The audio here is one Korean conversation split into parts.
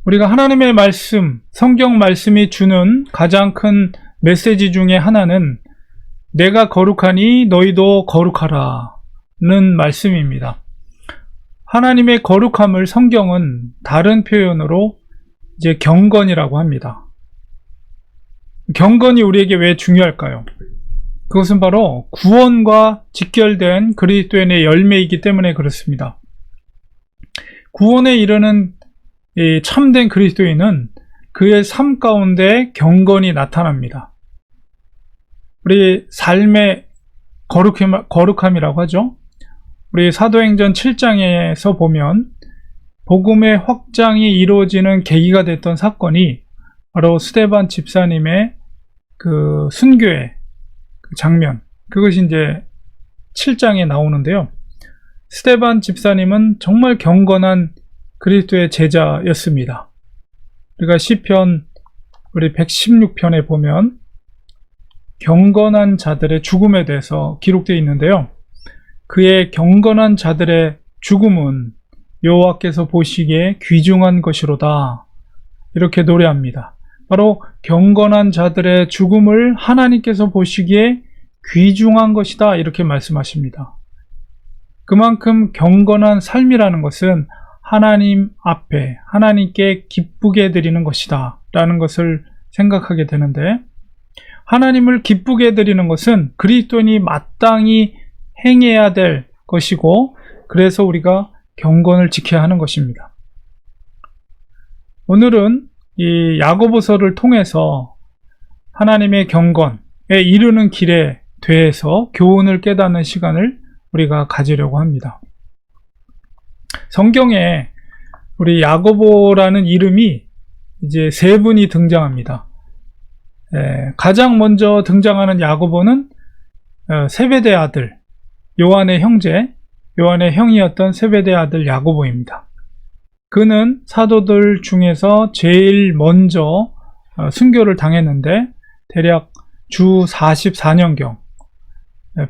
우리가 하나님의 말씀, 성경 말씀이 주는 가장 큰 메시지 중에 하나는 내가 거룩하니 너희도 거룩하라 는 말씀입니다. 하나님의 거룩함을 성경은 다른 표현으로 이제 경건이라고 합니다. 경건이 우리에게 왜 중요할까요? 그것은 바로 구원과 직결된 그리스도인의 열매이기 때문에 그렇습니다. 구원에 이르는 참된 그리스도인은 그의 삶 가운데 경건이 나타납니다. 우리 삶의 거룩함이라고 하죠. 우리 사도행전 7장에서 보면 복음의 확장이 이루어지는 계기가 됐던 사건이 바로 스데반 집사님의 그 순교의 장면, 그것이 이제 7장에 나오는데요. 스데반 집사님은 정말 경건한 그리스도의 제자였습니다. 우리가 시편 우리 116편에 보면 경건한 자들의 죽음에 대해서 기록되어 있는데요. 그의 경건한 자들의 죽음은 여호와께서 보시기에 귀중한 것이로다, 이렇게 노래합니다. 바로 경건한 자들의 죽음을 하나님께서 보시기에 귀중한 것이다, 이렇게 말씀하십니다. 그만큼 경건한 삶이라는 것은 하나님 앞에 하나님께 기쁘게 드리는 것이다 라는 것을 생각하게 되는데, 하나님을 기쁘게 드리는 것은 그리스도인이 마땅히 행해야 될 것이고, 그래서 우리가 경건을 지켜야 하는 것입니다. 오늘은 이 야고보서를 통해서 하나님의 경건에 이르는 길에 대해서 교훈을 깨닫는 시간을 우리가 가지려고 합니다. 성경에 우리 야고보라는 이름이 이제 세 분이 등장합니다. 가장 먼저 등장하는 야고보는 세베대 아들, 요한의 형제, 요한의 형이었던 세베대 아들 야고보입니다. 그는 사도들 중에서 제일 먼저 순교를 당했는데 대략 주 44년경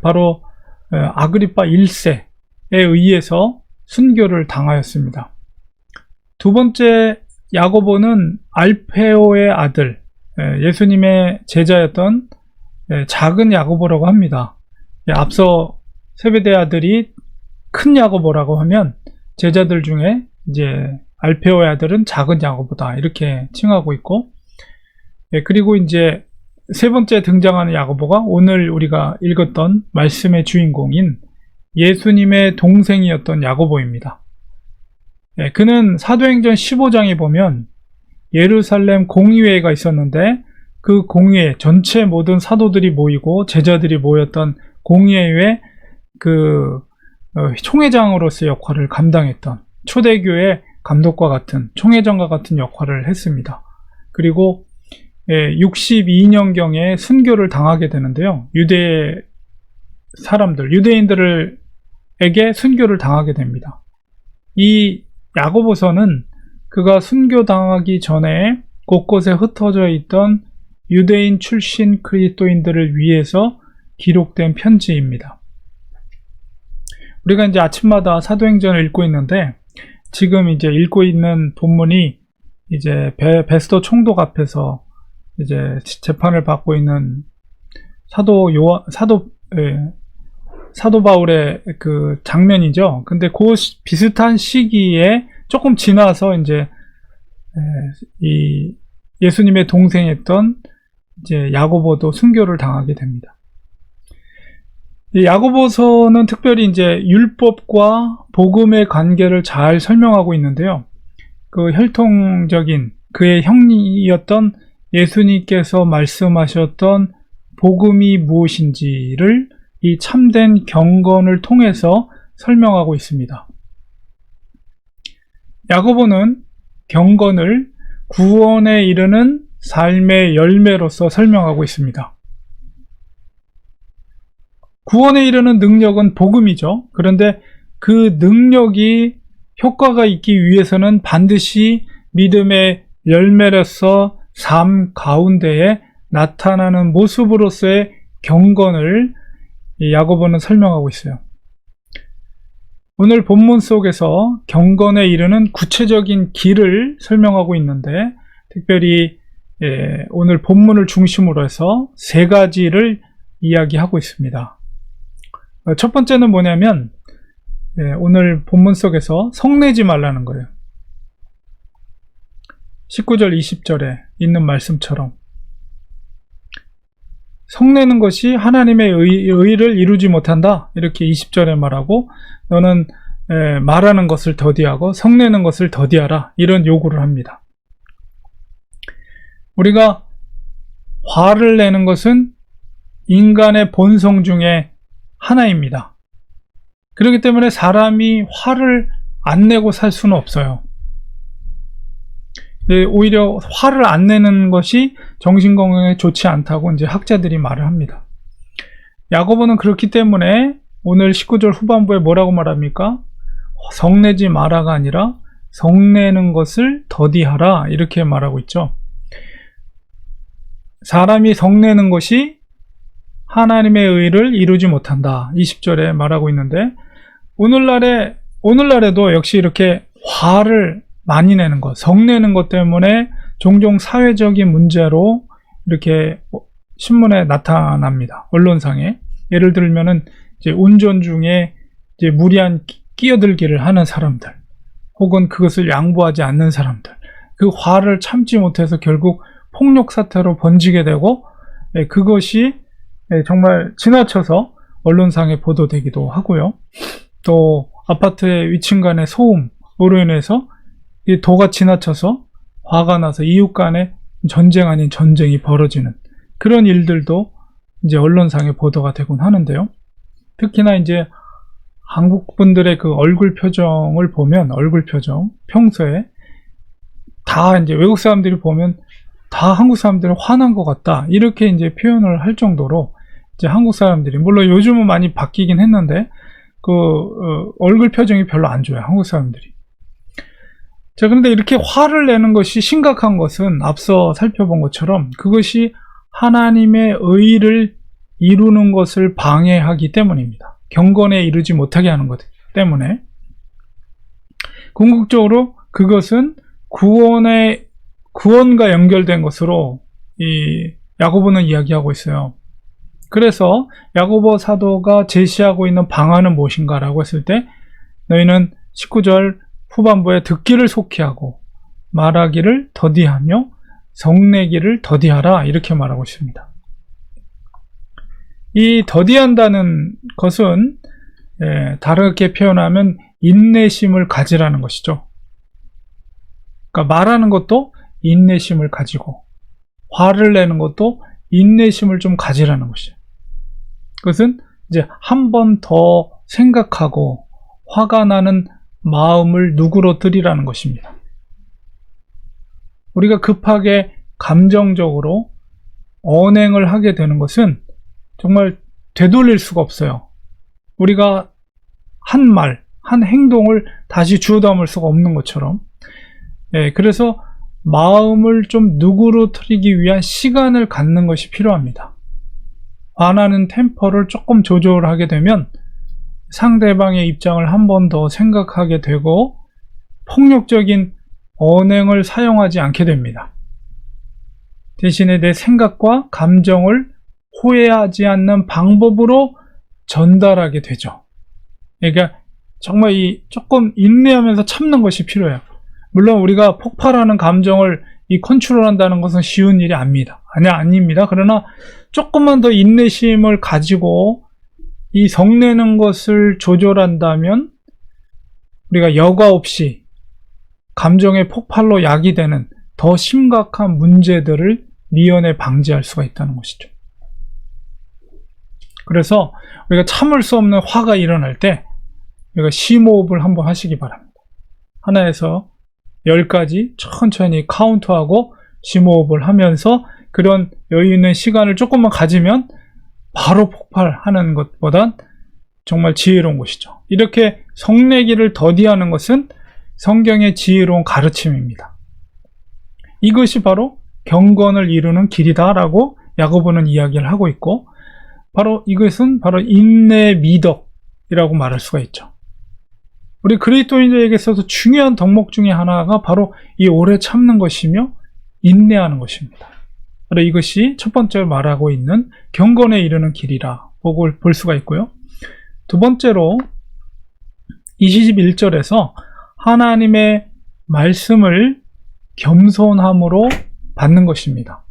바로 아그리파 1세에 의해서 순교를 당하였습니다. 두 번째 야고보는 알페오의 아들, 예수님의 제자였던 작은 야고보라고 합니다. 앞서 세베대 아들이 큰 야고보라고 하면 제자들 중에 이제 알페오의 아들은 작은 야고보다, 이렇게 칭하고 있고, 그리고 이제 세 번째 등장하는 야고보가 오늘 우리가 읽었던 말씀의 주인공인 예수님의 동생이었던 야고보입니다. 그는 사도행전 15장에 보면 예루살렘 공의회가 있었는데 그 공의회, 전체 모든 사도들이 모이고 제자들이 모였던 공의회의 그 총회장으로서의 역할을 감당했던, 초대교회 감독과 같은, 총회장과 같은 역할을 했습니다. 그리고 62년경에 순교를 당하게 되는데요. 유대 사람들, 유대인들에게 순교를 당하게 됩니다. 이 야고보서는 그가 순교 당하기 전에 곳곳에 흩어져 있던 유대인 출신 그리스도인들을 위해서 기록된 편지입니다. 우리가 이제 아침마다 사도행전을 읽고 있는데, 지금 이제 읽고 있는 본문이 이제 베스도 총독 앞에서 이제 재판을 받고 있는 사도 바울의 그 장면이죠. 근데 그 비슷한 시기에 조금 지나서 이제 이 예수님의 동생이었던 이제 야고보도 순교를 당하게 됩니다. 이 야고보서는 특별히 이제 율법과 복음의 관계를 잘 설명하고 있는데요. 그 혈통적인 그의 형이었던 예수님께서 말씀하셨던 복음이 무엇인지를 이 참된 경건을 통해서 설명하고 있습니다. 야고보는 경건을 구원에 이르는 삶의 열매로서 설명하고 있습니다. 구원에 이르는 능력은 복음이죠. 그런데 그 능력이 효과가 있기 위해서는 반드시 믿음의 열매로서 삶 가운데에 나타나는 모습으로서의 경건을 이 야고보는 설명하고 있어요. 오늘 본문 속에서 경건에 이르는 구체적인 길을 설명하고 있는데, 특별히 오늘 본문을 중심으로 해서 세 가지를 이야기하고 있습니다. 첫 번째는 뭐냐면 오늘 본문 속에서 성내지 말라는 거예요. 19절 20절에 있는 말씀처럼 성내는 것이 하나님의 의를 이루지 못한다, 이렇게 20절에 말하고, 너는 말하는 것을 더디하고 성내는 것을 더디하라, 이런 요구를 합니다. 우리가 화를 내는 것은 인간의 본성 중에 하나입니다. 그렇기 때문에 사람이 화를 안 내고 살 수는 없어요. 오히려 화를 안 내는 것이 정신건강에 좋지 않다고 이제 학자들이 말을 합니다. 야고보는 그렇기 때문에 오늘 19절 후반부에 뭐라고 말합니까? 성내지 마라가 아니라 성내는 것을 더디하라, 이렇게 말하고 있죠. 사람이 성내는 것이 하나님의 의를 이루지 못한다, 20절에 말하고 있는데, 오늘날에도 역시 이렇게 화를 많이 내는 것, 성내는 것 때문에 종종 사회적인 문제로 이렇게 신문에 나타납니다. 언론상에. 예를 들면은 이제 운전 중에 이제 무리한 끼어들기를 하는 사람들, 혹은 그것을 양보하지 않는 사람들, 그 화를 참지 못해서 결국 폭력 사태로 번지게 되고, 그것이 정말 지나쳐서 언론상에 보도되기도 하고요. 또 아파트의 위층 간의 소음으로 인해서 이 도가 지나쳐서 화가 나서 이웃 간에 전쟁 아닌 전쟁이 벌어지는 그런 일들도 이제 언론상에 보도가 되곤 하는데요. 특히나 이제 한국 분들의 그 얼굴 표정을 보면, 얼굴 표정, 평소에 다 이제 외국 사람들이 보면 다 한국 사람들은 화난 것 같다, 이렇게 이제 표현을 할 정도로 이제 한국 사람들이, 물론 요즘은 많이 바뀌긴 했는데 얼굴 표정이 별로 안 좋아요, 한국 사람들이. 자, 그런데 이렇게 화를 내는 것이 심각한 것은 앞서 살펴본 것처럼 그것이 하나님의 의를 이루는 것을 방해하기 때문입니다. 경건에 이르지 못하게 하는 것 때문에. 궁극적으로 그것은 구원과 연결된 것으로 이 야고보는 이야기하고 있어요. 그래서 야고보 사도가 제시하고 있는 방안은 무엇인가라고 했을 때, 너희는 19절 후반부에 듣기를 속히 하고 말하기를 더디하며 성내기를 더디하라, 이렇게 말하고 있습니다. 이 더디한다는 것은 다르게 표현하면 인내심을 가지라는 것이죠. 그러니까 말하는 것도 인내심을 가지고, 화를 내는 것도 인내심을 좀 가지라는 것이죠. 그것은 이제 한 번 더 생각하고 화가 나는 마음을 누그러뜨리라는 것입니다. 우리가 급하게 감정적으로 언행을 하게 되는 것은 정말 되돌릴 수가 없어요. 우리가 한 말, 한 행동을 다시 주워 담을 수가 없는 것처럼. 그래서 마음을 좀 누그러뜨리기 위한 시간을 갖는 것이 필요합니다. 화나는 템포를 조금 조절하게 되면 상대방의 입장을 한 번 더 생각하게 되고 폭력적인 언행을 사용하지 않게 됩니다. 대신에 내 생각과 감정을 호해하지 않는 방법으로 전달하게 되죠. 그러니까 정말 조금 인내하면서 참는 것이 필요해요. 물론 우리가 폭발하는 감정을 컨트롤한다는 것은 쉬운 일이 아닙니다. 아닙니다. 그러나 조금만 더 인내심을 가지고 이 성내는 것을 조절한다면 우리가 여과 없이 감정의 폭발로 야기되는 더 심각한 문제들을 미연에 방지할 수가 있다는 것이죠. 그래서 우리가 참을 수 없는 화가 일어날 때 우리가 심호흡을 한번 하시기 바랍니다. 하나에서 10까지 천천히 카운트하고 심호흡을 하면서 그런 여유 있는 시간을 조금만 가지면 바로 폭발하는 것보단 정말 지혜로운 것이죠. 이렇게 성내기를 더디하는 것은 성경의 지혜로운 가르침입니다. 이것이 바로 경건을 이루는 길이다라고 야고보는 이야기를 하고 있고, 바로 이것은 바로 인내의 미덕이라고 말할 수가 있죠. 우리 그리스도인들에게 있어서 중요한 덕목 중에 하나가 바로 이 오래 참는 것이며 인내하는 것입니다. 그래서 이것이 첫 번째로 말하고 있는 경건에 이르는 길이라 볼 수가 있고요. 두 번째로 21절에서 하나님의 말씀을 겸손함으로 받는 것입니다.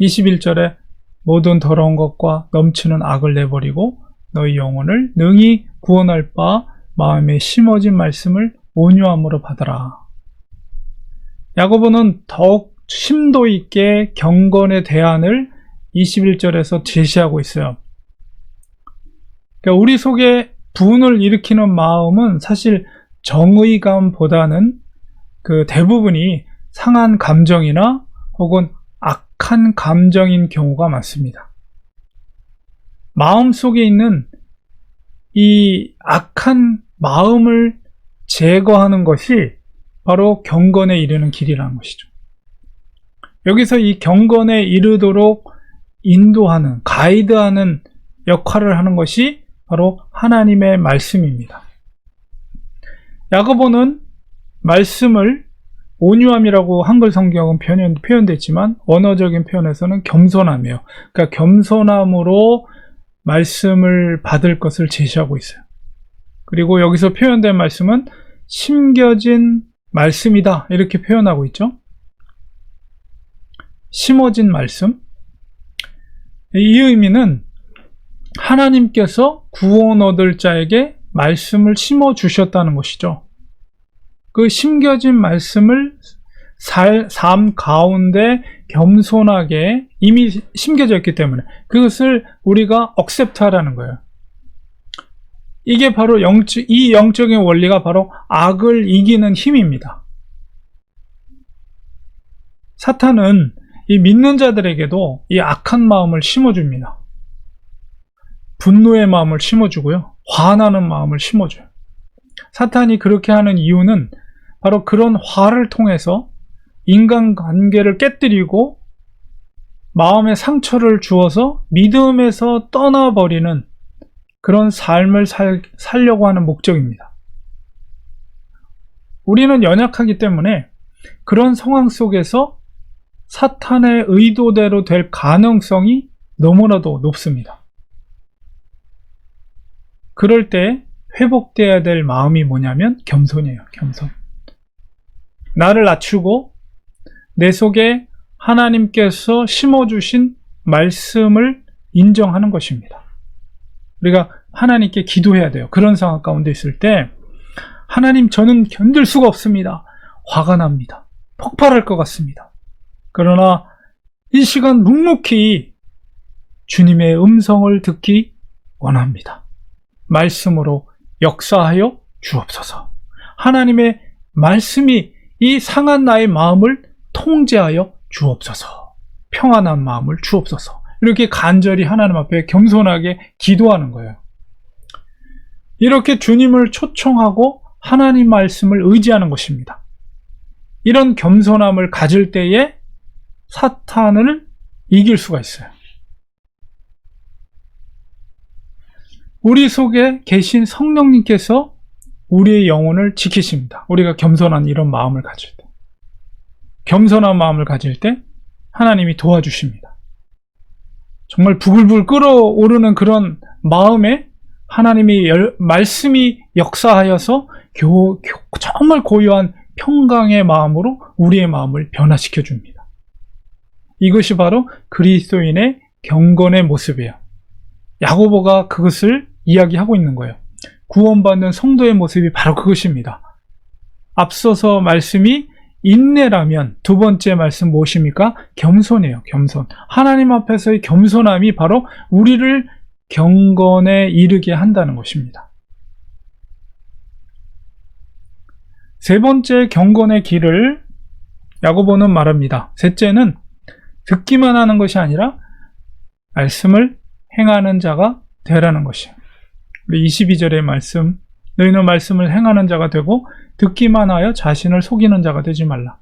21절에 모든 더러운 것과 넘치는 악을 내버리고 너희 영혼을 능히 구원할 바 마음에 심어진 말씀을 온유함으로 받아라. 야고보는 더욱 심도 있게 경건의 대안을 21절에서 제시하고 있어요. 그러니까 우리 속에 분을 일으키는 마음은 사실 정의감보다는 그 대부분이 상한 감정이나 혹은 악한 감정인 경우가 많습니다. 마음 속에 있는 이 악한 마음을 제거하는 것이 바로 경건에 이르는 길이라는 것이죠. 여기서 이 경건에 이르도록 인도하는, 가이드하는 역할을 하는 것이 바로 하나님의 말씀입니다. 야고보는 말씀을 온유함이라고 한글 성경은 표현됐지만 언어적인 표현에서는 겸손함이에요. 그러니까 겸손함으로 말씀을 받을 것을 제시하고 있어요. 그리고 여기서 표현된 말씀은 심겨진 말씀이다 이렇게 표현하고 있죠. 심어진 말씀. 이 의미는 하나님께서 구원 얻을 자에게 말씀을 심어 주셨다는 것이죠. 그 심겨진 말씀을 삶 가운데 겸손하게 이미 심겨져 있기 때문에 그것을 우리가 accept하라는 거예요. 이게 바로 이 영적인 원리가 바로 악을 이기는 힘입니다. 사탄은 이 믿는 자들에게도 이 악한 마음을 심어줍니다. 분노의 마음을 심어주고요. 화나는 마음을 심어줘요. 사탄이 그렇게 하는 이유는 바로 그런 화를 통해서 인간관계를 깨뜨리고 마음의 상처를 주어서 믿음에서 떠나버리는 그런 삶을 살려고 하는 목적입니다. 우리는 연약하기 때문에 그런 상황 속에서 사탄의 의도대로 될 가능성이 너무나도 높습니다. 그럴 때 회복되어야 될 마음이 뭐냐면 겸손이에요. 겸손. 나를 낮추고 내 속에 하나님께서 심어주신 말씀을 인정하는 것입니다. 우리가 하나님께 기도해야 돼요. 그런 상황 가운데 있을 때 하나님, 저는 견딜 수가 없습니다. 화가 납니다. 폭발할 것 같습니다. 그러나 이 시간 묵묵히 주님의 음성을 듣기 원합니다. 말씀으로 역사하여 주옵소서. 하나님의 말씀이 이 상한 나의 마음을 통제하여 주옵소서. 평안한 마음을 주옵소서. 이렇게 간절히 하나님 앞에 겸손하게 기도하는 거예요. 이렇게 주님을 초청하고 하나님 말씀을 의지하는 것입니다. 이런 겸손함을 가질 때에 사탄을 이길 수가 있어요. 우리 속에 계신 성령님께서 우리의 영혼을 지키십니다. 우리가 겸손한 이런 마음을 가질 때, 겸손한 마음을 가질 때 하나님이 도와주십니다. 정말 부글부글 끓어오르는 그런 마음에 하나님이 말씀이 역사하여서 정말 고요한 평강의 마음으로 우리의 마음을 변화시켜 줍니다. 이것이 바로 그리스도인의 경건의 모습이에요. 야고보가 그것을 이야기하고 있는 거예요. 구원받는 성도의 모습이 바로 그것입니다. 앞서서 말씀이 인내라면 두 번째 말씀 무엇입니까? 겸손이에요. 겸손. 하나님 앞에서의 겸손함이 바로 우리를 경건에 이르게 한다는 것입니다. 세 번째 경건의 길을 야고보는 말합니다. 셋째는 듣기만 하는 것이 아니라 말씀을 행하는 자가 되라는 것이에요. 우리 22절의 말씀, 너희는 말씀을 행하는 자가 되고 듣기만 하여 자신을 속이는 자가 되지 말라.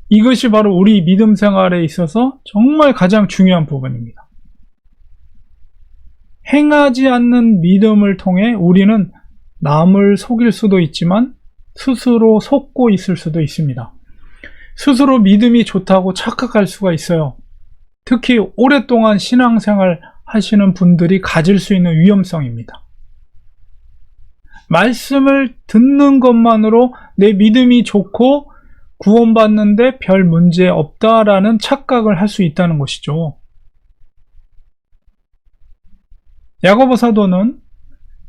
이것이 바로 우리 믿음 생활에 있어서 정말 가장 중요한 부분입니다. 행하지 않는 믿음을 통해 우리는 남을 속일 수도 있지만 스스로 속고 있을 수도 있습니다. 스스로 믿음이 좋다고 착각할 수가 있어요. 특히 오랫동안 신앙생활 하시는 분들이 가질 수 있는 위험성입니다. 말씀을 듣는 것만으로 내 믿음이 좋고 구원받는데 별 문제 없다라는 착각을 할 수 있다는 것이죠. 야고보 사도는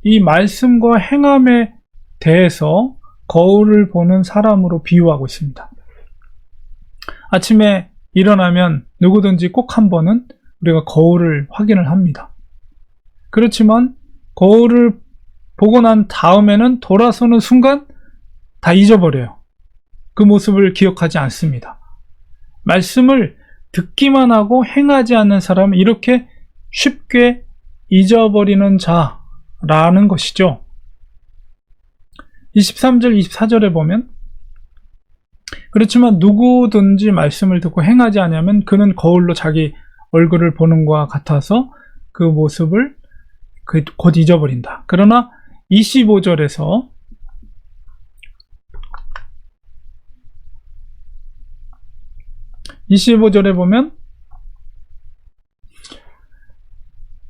이 말씀과 행함에 대해서 거울을 보는 사람으로 비유하고 있습니다. 아침에 일어나면 누구든지 꼭 한 번은 우리가 거울을 확인을 합니다. 그렇지만 거울을 보고 난 다음에는 돌아서는 순간 다 잊어버려요. 그 모습을 기억하지 않습니다. 말씀을 듣기만 하고 행하지 않는 사람은 이렇게 쉽게 잊어버리는 자라는 것이죠. 23절, 24절에 보면 그렇지만 누구든지 말씀을 듣고 행하지 않으면 그는 거울로 자기 얼굴을 보는 것과 같아서 그 모습을 곧 잊어버린다. 그러나 25절에서 보면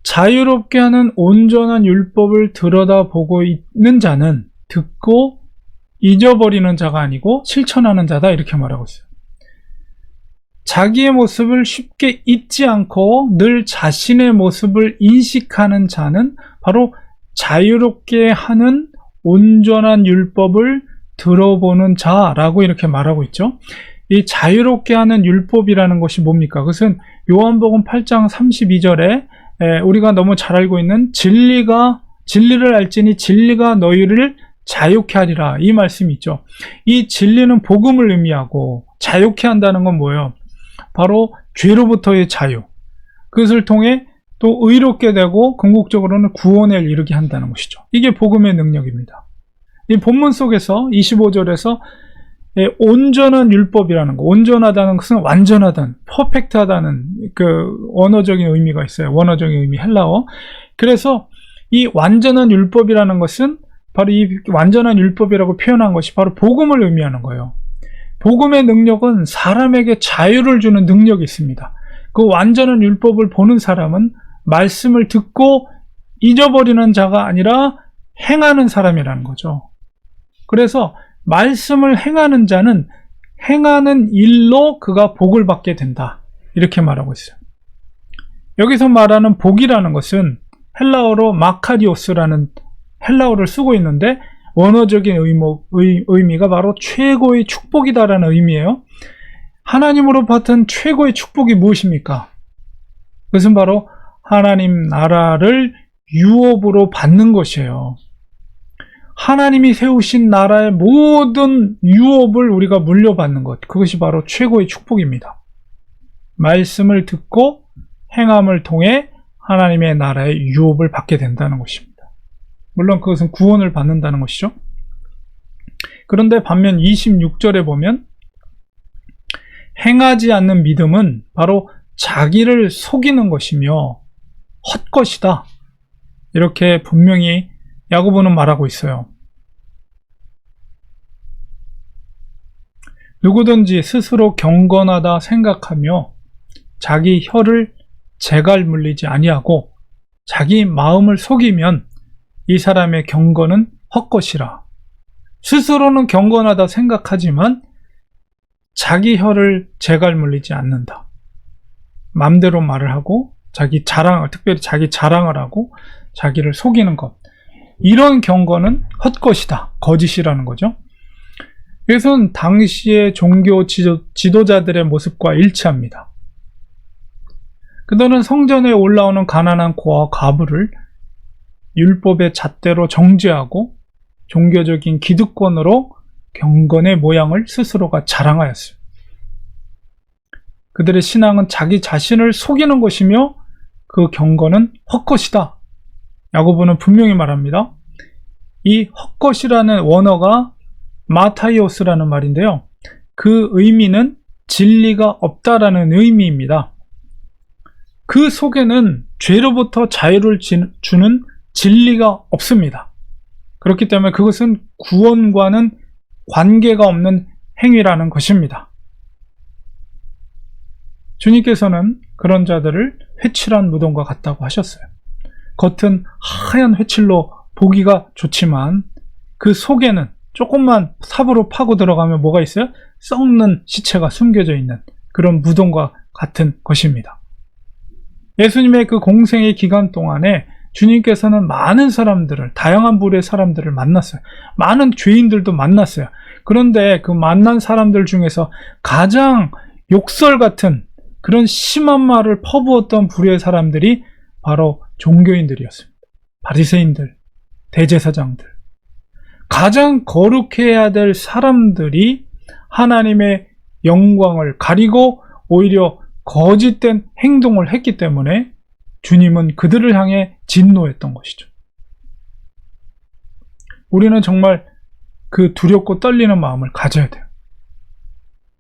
자유롭게 하는 온전한 율법을 들여다보고 있는 자는 듣고 잊어버리는 자가 아니고 실천하는 자다, 이렇게 말하고 있어요. 자기의 모습을 쉽게 잊지 않고 늘 자신의 모습을 인식하는 자는 바로 자유롭게 하는 온전한 율법을 들어보는 자라고 이렇게 말하고 있죠. 이 자유롭게 하는 율법이라는 것이 뭡니까? 그것은 요한복음 8장 32절에 우리가 너무 잘 알고 있는 진리를 알지니 진리가 너희를 자유케 하리라, 이 말씀이 있죠. 이 진리는 복음을 의미하고 자유케 한다는 건 뭐예요? 바로 죄로부터의 자유, 그것을 통해 또 의롭게 되고 궁극적으로는 구원에 이르게 한다는 것이죠. 이게 복음의 능력입니다. 이 본문 속에서 25절에서 온전한 율법이라는 거, 온전하다는 것은 완전하다는, 퍼펙트하다는 그 원어적인 의미가 있어요. 원어적인 의미 헬라어. 그래서 이 완전한 율법이라는 것은 바로 이 완전한 율법이라고 표현한 것이 바로 복음을 의미하는 거예요. 복음의 능력은 사람에게 자유를 주는 능력이 있습니다. 그 완전한 율법을 보는 사람은 말씀을 듣고 잊어버리는 자가 아니라 행하는 사람이라는 거죠. 그래서 말씀을 행하는 자는 행하는 일로 그가 복을 받게 된다, 이렇게 말하고 있어요. 여기서 말하는 복이라는 것은 헬라어로 마카리오스라는 헬라어를 쓰고 있는데 원어적인 의미가 바로 최고의 축복이다라는 의미예요. 하나님으로 받은 최고의 축복이 무엇입니까? 그것은 바로 하나님 나라를 유업으로 받는 것이에요. 하나님이 세우신 나라의 모든 유업을 우리가 물려받는 것, 그것이 바로 최고의 축복입니다. 말씀을 듣고 행함을 통해 하나님의 나라의 유업을 받게 된다는 것입니다. 물론 그것은 구원을 받는다는 것이죠. 그런데 반면 26절에 보면 행하지 않는 믿음은 바로 자기를 속이는 것이며 헛것이다, 이렇게 분명히 야고보는 말하고 있어요. 누구든지 스스로 경건하다 생각하며 자기 혀를 재갈 물리지 아니하고 자기 마음을 속이면 이 사람의 경건은 헛것이라. 스스로는 경건하다 생각하지만 자기 혀를 재갈 물리지 않는다. 마음대로 말을 하고 특별히 자기 자랑을 하고 자기를 속이는 것, 이런 경건은 헛것이다, 거짓이라는 거죠. 이것은 당시의 종교 지도자들의 모습과 일치합니다. 그들은 성전에 올라오는 가난한 고아 과부를 율법의 잣대로 정죄하고 종교적인 기득권으로 경건의 모양을 스스로가 자랑하였어요. 그들의 신앙은 자기 자신을 속이는 것이며 그 경건은 헛것이다, 야고보는 분명히 말합니다. 이 헛것이라는 원어가 마타이오스라는 말인데요, 그 의미는 진리가 없다라는 의미입니다. 그 속에는 죄로부터 자유를 주는 진리가 없습니다. 그렇기 때문에 그것은 구원과는 관계가 없는 행위라는 것입니다. 주님께서는 그런 자들을 회칠한 무덤과 같다고 하셨어요. 겉은 하얀 회칠로 보기가 좋지만 그 속에는 조금만 삽으로 파고 들어가면 뭐가 있어요? 썩는 시체가 숨겨져 있는 그런 무덤과 같은 것입니다. 예수님의 그 공생의 기간 동안에 주님께서는 많은 사람들을, 다양한 부류의 사람들을 만났어요. 많은 죄인들도 만났어요. 그런데 그 만난 사람들 중에서 가장 욕설 같은 그런 심한 말을 퍼부었던 부류의 사람들이 바로 종교인들이었습니다. 바리새인들, 대제사장들. 가장 거룩해야 될 사람들이 하나님의 영광을 가리고 오히려 거짓된 행동을 했기 때문에 주님은 그들을 향해 진노했던 것이죠. 우리는 정말 그 두렵고 떨리는 마음을 가져야 돼요.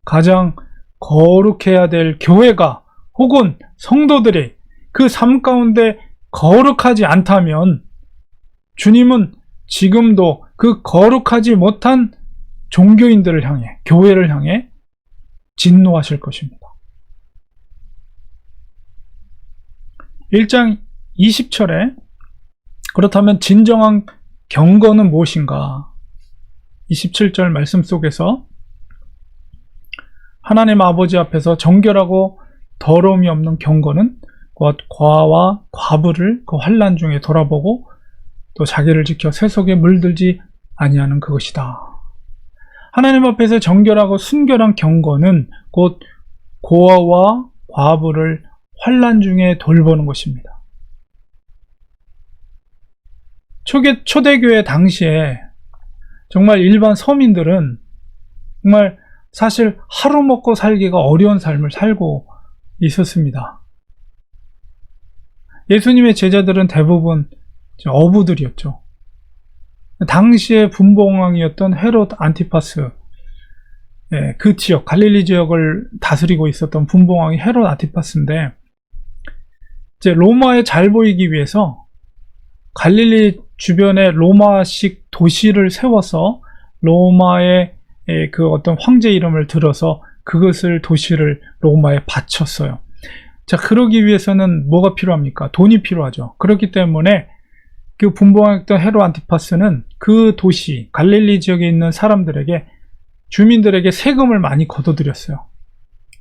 가장 거룩해야 될 교회가 혹은 성도들이 그 삶 가운데 거룩하지 않다면 주님은 지금도 그 거룩하지 못한 종교인들을 향해, 교회를 향해 진노하실 것입니다. 1장 20절에 그렇다면 진정한 경건은 무엇인가? 27절 말씀 속에서 하나님 아버지 앞에서 정결하고 더러움이 없는 경건은 곧 과와 과부를 그 환난 중에 돌아보고 또 자기를 지켜 세속에 물들지 아니하는 그것이다. 하나님 앞에서 정결하고 순결한 경건은 곧 고아와 과부를 환난 중에 돌보는 것입니다. 초대교회 당시에 정말 일반 서민들은 정말 사실 하루 먹고 살기가 어려운 삶을 살고 있었습니다. 예수님의 제자들은 대부분 어부들이었죠. 당시의 분봉왕이었던 헤롯 안티파스, 그 지역, 갈릴리 지역을 다스리고 있었던 분봉왕이 헤롯 안티파스인데, 이제 로마에 잘 보이기 위해서 갈릴리 주변에 로마식 도시를 세워서 로마의 그 어떤 황제 이름을 들어서 그것을 도시를 로마에 바쳤어요. 자, 그러기 위해서는 뭐가 필요합니까? 돈이 필요하죠. 그렇기 때문에 그 분봉왕이었던 헤롯 안티파스는 그 도시, 갈릴리 지역에 있는 사람들에게, 주민들에게 세금을 많이 걷어들였어요.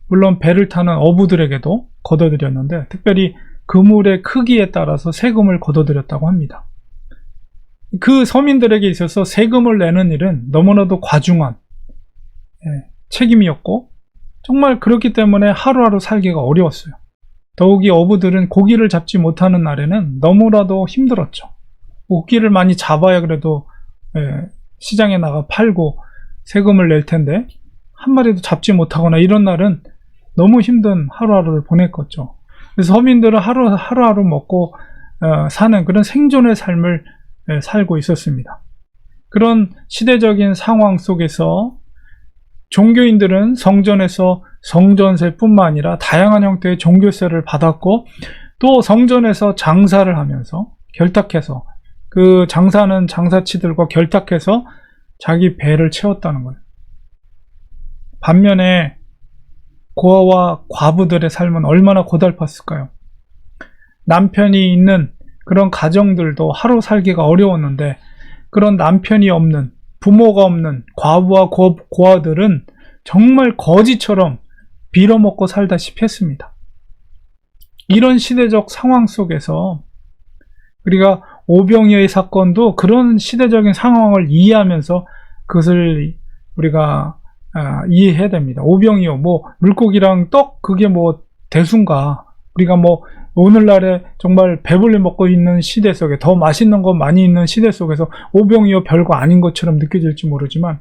물론 배를 타는 어부들에게도 걷어들였는데 특별히 그물의 크기에 따라서 세금을 걷어들였다고 합니다. 그 서민들에게 있어서 세금을 내는 일은 너무나도 과중한 책임이었고 정말 그렇기 때문에 하루하루 살기가 어려웠어요. 더욱이 어부들은 고기를 잡지 못하는 날에는 너무나도 힘들었죠. 고기를 많이 잡아야 그래도 시장에 나가 팔고 세금을 낼 텐데 한 마리도 잡지 못하거나 이런 날은 너무 힘든 하루하루를 보냈겠죠. 그래서 서민들은 하루하루 먹고 사는 그런 생존의 삶을 살고 있었습니다. 그런 시대적인 상황 속에서 종교인들은 성전에서 성전세뿐만 아니라 다양한 형태의 종교세를 받았고 또 성전에서 장사를 하면서 결탁해서 그 장사하는 장사치들과 결탁해서 자기 배를 채웠다는 거예요. 반면에 고아와 과부들의 삶은 얼마나 고달팠을까요? 남편이 있는 그런 가정들도 하루 살기가 어려웠는데 그런 남편이 없는, 부모가 없는 과부와 고아들은 정말 거지처럼 빌어먹고 살다시피 했습니다. 이런 시대적 상황 속에서 우리가 오병이어의 사건도 그런 시대적인 상황을 이해하면서 그것을 우리가 이해해야 됩니다. 오병이어, 물고기랑 떡, 그게 대순가. 우리가 오늘날에 정말 배불리 먹고 있는 시대 속에 더 맛있는 거 많이 있는 시대 속에서 오병이어 별거 아닌 것처럼 느껴질지 모르지만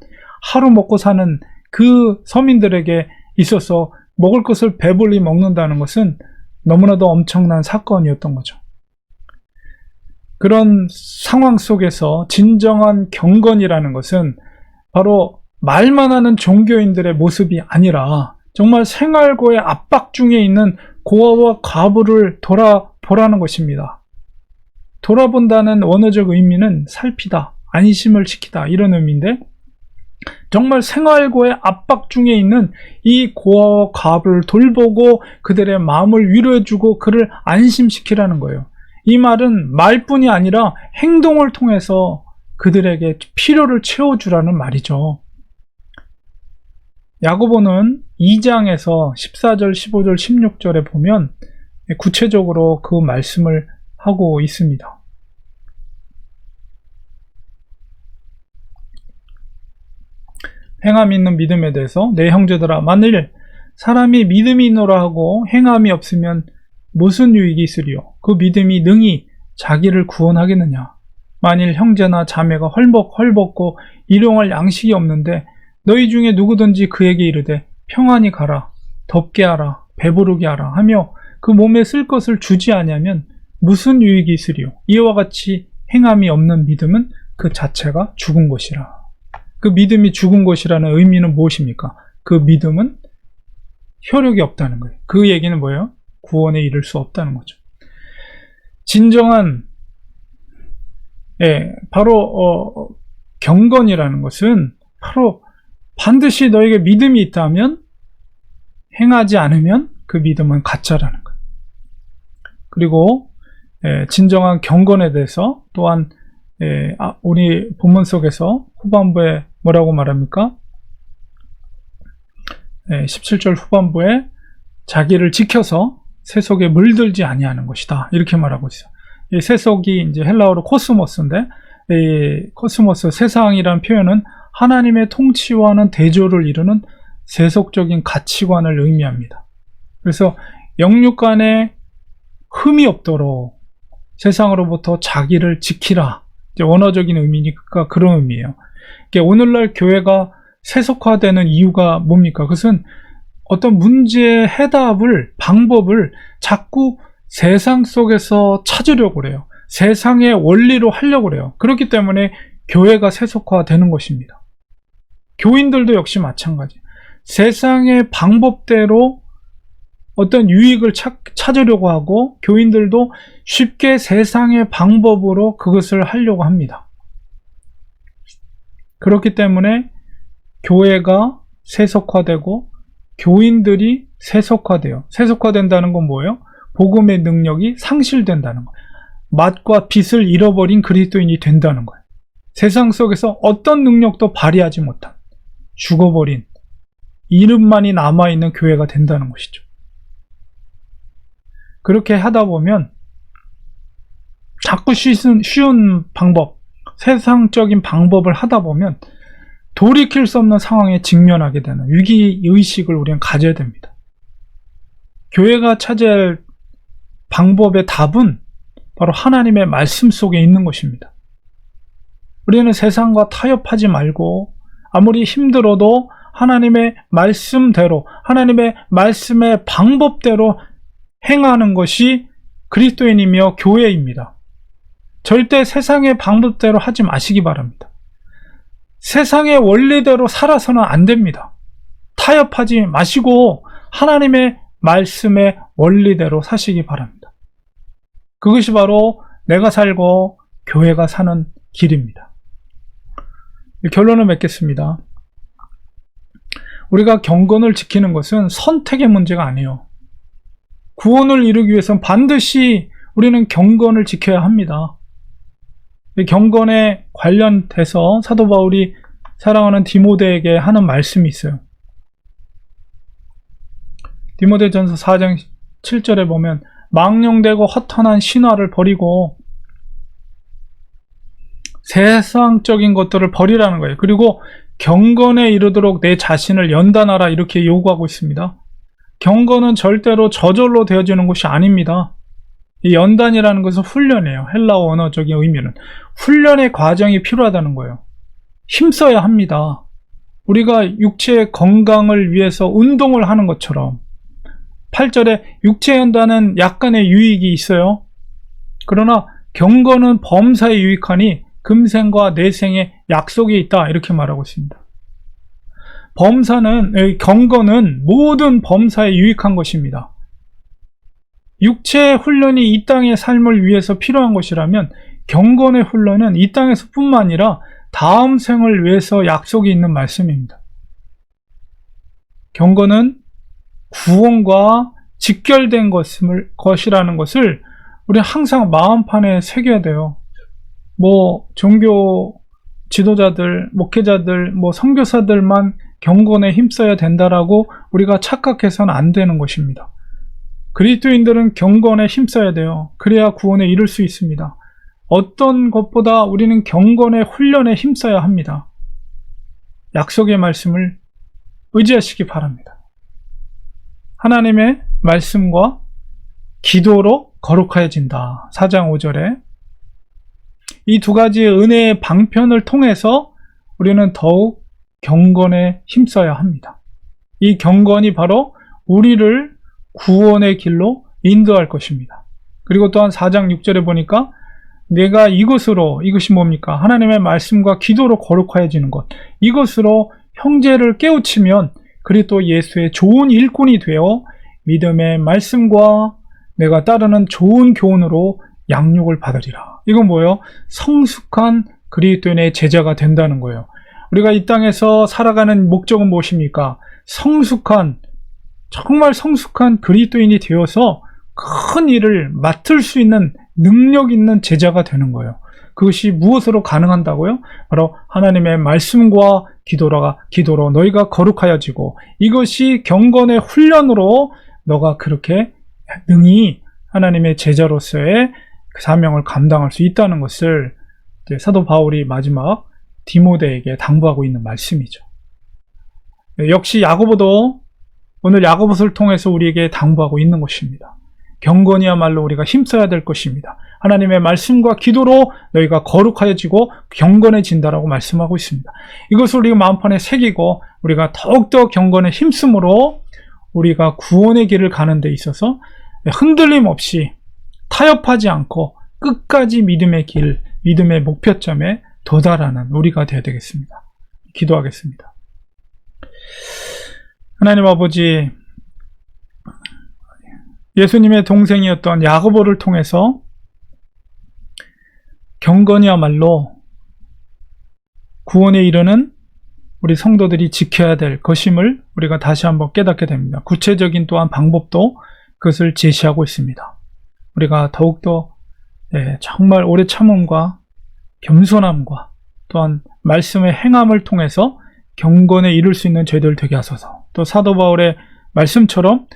하루 먹고 사는 그 서민들에게 있어서 먹을 것을 배불리 먹는다는 것은 너무나도 엄청난 사건이었던 거죠. 그런 상황 속에서 진정한 경건이라는 것은 바로 말만 하는 종교인들의 모습이 아니라 정말 생활고의 압박 중에 있는 고아와 과부를 돌아보라는 것입니다. 돌아본다는 원어적 의미는 살피다, 안심을 시키다 이런 의미인데, 정말 생활고의 압박 중에 있는 이 고아와 과부를 돌보고 그들의 마음을 위로해주고 그를 안심시키라는 거예요. 이 말은 말뿐이 아니라 행동을 통해서 그들에게 필요를 채워주라는 말이죠. 야고보는 2장에서 14절, 15절, 16절에 보면 구체적으로 그 말씀을 하고 있습니다. 행함이 있는 믿음에 대해서, 내 형제들아, 만일 사람이 믿음이 있노라 하고 행함이 없으면 무슨 유익이 있으리요? 그 믿음이 능히 자기를 구원하겠느냐? 만일 형제나 자매가 헐벗고 일용할 양식이 없는데 너희 중에 누구든지 그에게 이르되 평안히 가라, 덥게 하라, 배부르게 하라 하며 그 몸에 쓸 것을 주지 아니하면 무슨 유익이 있으리요? 이와 같이 행함이 없는 믿음은 그 자체가 죽은 것이라. 그 믿음이 죽은 것이라는 의미는 무엇입니까? 그 믿음은 효력이 없다는 거예요. 그 얘기는 뭐예요? 구원에 이를 수 없다는 거죠. 진정한 바로 경건이라는 것은 바로 반드시 너에게 믿음이 있다면 행하지 않으면 그 믿음은 가짜라는 거예요. 그리고 진정한 경건에 대해서 또한 우리 본문 속에서 후반부에 뭐라고 말합니까? 17절 후반부에 자기를 지켜서 세속에 물들지 아니하는 것이다, 이렇게 말하고 있어요. 이 세속이 이제 헬라어로 코스모스인데, 이 코스모스, 세상이라는 표현은 하나님의 통치와는 대조를 이루는 세속적인 가치관을 의미합니다. 그래서 영육간에 흠이 없도록 세상으로부터 자기를 지키라, 이제 원어적인 의미니까 그런 의미예요. 오늘날 교회가 세속화되는 이유가 뭡니까? 그것은 어떤 문제의 해답을, 방법을 자꾸 세상 속에서 찾으려고 그래요. 세상의 원리로 하려고 그래요. 그렇기 때문에 교회가 세속화되는 것입니다. 교인들도 역시 마찬가지. 세상의 방법대로 어떤 유익을 찾으려고 하고, 교인들도 쉽게 세상의 방법으로 그것을 하려고 합니다. 그렇기 때문에 교회가 세속화되고 교인들이 세속화돼요. 세속화된다는 건 뭐예요? 복음의 능력이 상실된다는 거예요. 맛과 빛을 잃어버린 그리스도인이 된다는 거예요. 세상 속에서 어떤 능력도 발휘하지 못한, 죽어버린, 이름만이 남아있는 교회가 된다는 것이죠. 그렇게 하다 보면 자꾸 쉬운 방법, 세상적인 방법을 하다 보면 돌이킬 수 없는 상황에 직면하게 되는 위기의식을 우리는 가져야 됩니다. 교회가 찾아야 할 방법의 답은 바로 하나님의 말씀 속에 있는 것입니다. 우리는 세상과 타협하지 말고 아무리 힘들어도 하나님의 말씀대로, 하나님의 말씀의 방법대로 행하는 것이 그리스도인이며 교회입니다. 절대 세상의 방법대로 하지 마시기 바랍니다. 세상의 원리대로 살아서는 안 됩니다. 타협하지 마시고 하나님의 말씀의 원리대로 사시기 바랍니다. 그것이 바로 내가 살고 교회가 사는 길입니다. 결론을 맺겠습니다. 우리가 경건을 지키는 것은 선택의 문제가 아니에요. 구원을 이루기 위해서는 반드시 우리는 경건을 지켜야 합니다. 경건에 관련돼서 사도 바울이 사랑하는 디모데에게 하는 말씀이 있어요. 디모데전서 4장 7절에 보면 망령되고 허탄한 신화를 버리고 세상적인 것들을 버리라는 거예요. 그리고 경건에 이르도록 내 자신을 연단하라, 이렇게 요구하고 있습니다. 경건은 절대로 저절로 되어지는 것이 아닙니다. 이 연단이라는 것은 훈련이에요. 헬라어 원어적인 의미는 훈련의 과정이 필요하다는 거예요. 힘써야 합니다. 우리가 육체의 건강을 위해서 운동을 하는 것처럼 8절에 육체 연단은 약간의 유익이 있어요. 그러나 경건은 범사에 유익하니 금생과 내생의 약속이 있다, 이렇게 말하고 있습니다. 경건은 모든 범사에 유익한 것입니다. 육체의 훈련이 이 땅의 삶을 위해서 필요한 것이라면 경건의 훈련은 이 땅에서 뿐만 아니라 다음 생을 위해서 약속이 있는 말씀입니다. 경건은 구원과 직결된 것이라는 것을 우리 항상 마음판에 새겨야 돼요. 종교 지도자들, 목회자들, 선교사들만 경건에 힘써야 된다라고 우리가 착각해서는 안 되는 것입니다. 그리스도인들은 경건에 힘써야 돼요. 그래야 구원에 이를 수 있습니다. 어떤 것보다 우리는 경건의 훈련에 힘써야 합니다. 약속의 말씀을 의지하시기 바랍니다. 하나님의 말씀과 기도로 거룩하여진다. 4장 5절에 이 두 가지의 은혜의 방편을 통해서 우리는 더욱 경건에 힘써야 합니다. 이 경건이 바로 우리를 구원의 길로 인도할 것입니다. 그리고 또한 4장 6절에 보니까 내가 이것이 뭡니까? 하나님의 말씀과 기도로 거룩하여지는 것. 이것으로 형제를 깨우치면 그리스도 예수의 좋은 일꾼이 되어 믿음의 말씀과 내가 따르는 좋은 교훈으로 양육을 받으리라. 이건 뭐예요? 성숙한 그리스도인의 제자가 된다는 거예요. 우리가 이 땅에서 살아가는 목적은 무엇입니까? 정말 성숙한 그리스도인이 되어서 큰 일을 맡을 수 있는 능력 있는 제자가 되는 거예요. 그것이 무엇으로 가능한다고요? 바로 하나님의 말씀과 기도로 너희가 거룩하여지고 이것이 경건의 훈련으로 너가 그렇게 능히 하나님의 제자로서의 그 사명을 감당할 수 있다는 것을 사도 바울이 마지막 디모데에게 당부하고 있는 말씀이죠. 역시 야고보도 오늘 야고보서를 통해서 우리에게 당부하고 있는 것입니다. 경건이야말로 우리가 힘써야 될 것입니다. 하나님의 말씀과 기도로 너희가 거룩하여지고 경건해진다라고 말씀하고 있습니다. 이것을 우리가 마음판에 새기고 우리가 더욱더 경건에 힘쓰므로 우리가 구원의 길을 가는 데 있어서 흔들림 없이 타협하지 않고 끝까지 믿음의 길, 믿음의 목표점에 도달하는 우리가 되어야 되겠습니다. 기도하겠습니다. 하나님 아버지, 예수님의 동생이었던 야고보를 통해서 경건이야말로 구원에 이르는 우리 성도들이 지켜야 될 것임을 우리가 다시 한번 깨닫게 됩니다. 구체적인 또한 방법도 그것을 제시하고 있습니다. 우리가 더욱더 정말 오래 참음과 겸손함과 또한 말씀의 행함을 통해서 경건에 이룰 수 있는 저희들 되게 하소서. 또 사도 바울의 말씀처럼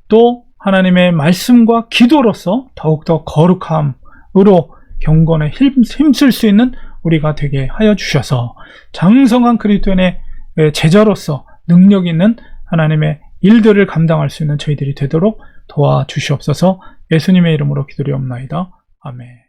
또 하나님의 말씀과 기도로서 더욱더 거룩함으로 경건에 힘쓸 수 있는 우리가 되게 하여 주셔서 장성한 그리스도인의 제자로서 능력 있는 하나님의 일들을 감당할 수 있는 저희들이 되도록 도와주시옵소서. 예수님의 이름으로 기도드리옵나이다. 아멘.